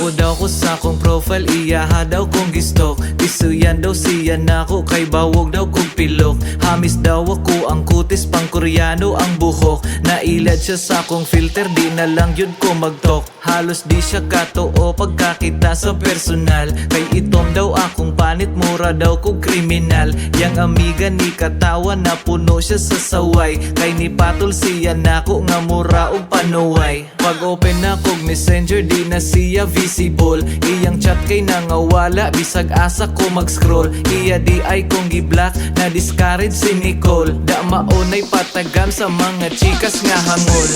Gwapo daw ko sa akong profile, iyaha daw kong gistok. Isuyan daw siya nako, kay bawog daw kong pilok. Hamis daw ako ang kutis, pang koreano ang buhok. Nailad siya sa akong filter, di na lang yun ko magtok. Halos di siya katoo pagkakita sa personal. Kay itom daw akong panit, mura daw kong kriminal. Yang amiga ni katawa na puno siya sa saway. Kay ni patol siya nako nga mura og panuway. Pag open na kog messenger, di na siya visible. Iyang chat kay nangawala, bisag asa ko mag-scroll. Iya di ay kong gi-block, na discourage si Nicole. Da maunay patagam sa mga chikas nga hangol.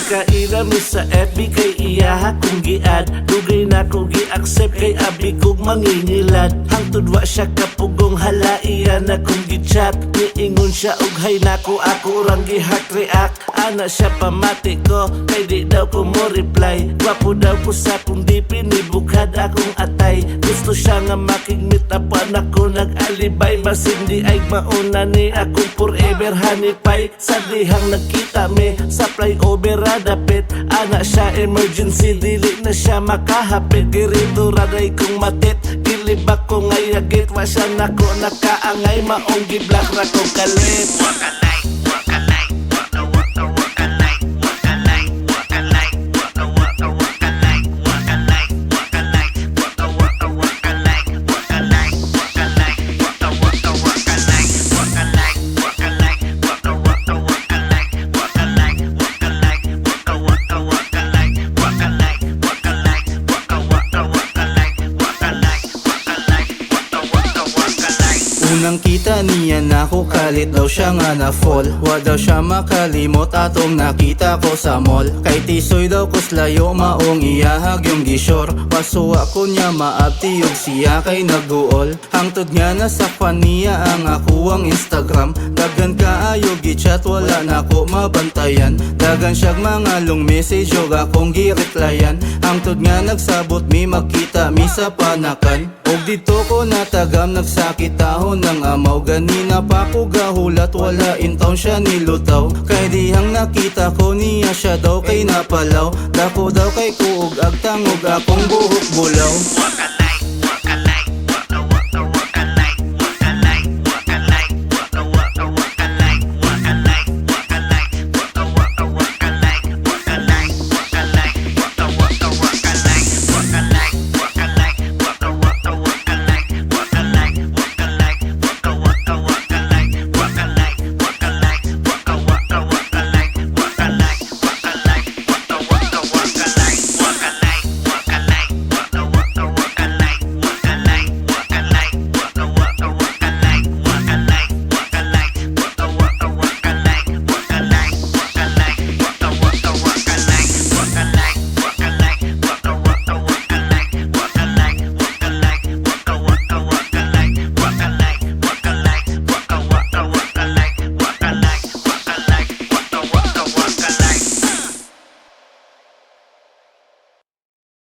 Kaila mi sa FB kay iyaha kong giad. Dugay na ko gi-accept kay abi kong mangingilad. Hangtod wa siya kapugong hala iya na kong gi-chat. Niingon siya og hay nako, ako rang gi-heart react. Ana siya pamati ko kay di daw ko mo reply. Gwapo daw ko sa kong di pinibukad akong atay. Gusto siya nga makigmit apan ako nag-alibay. Basin di ay mauna ni akong forever hanipay. Sa dihang nagkita me sa flyover dapit, ana siya emergency, dili na siya makahapit. Girito raday kong matit, gilibak ko ngayagit. Wa siya nako nakaangay, maong giblak ra ko kalit. Unang kita niya nako, kalit daw siya nga na fall. Wa daw siya makalimot atong nakita ko sa mall. Kay tisoy daw ko slayo, maong iyahag yung gishore. Wasuwa ko niya maabti yung siya kay naguol. Hangtod nga nasakpan niya ang akuang Instagram. Dagan kaayo gichat, wala na ko mabantayan. Dagan siyag mga long message og akong gireplyan. Hangtod nga nagsabot mi makita mi sa panakan. Og dito ko natagam, nagsakit tahon ng amaw. Ganina pa ko gahulat, wala in town siya nilutaw. Kay dihang nakita ko niya siya daw kay napalaw. Dako daw kay kuog agtangog akong buhok bulaw.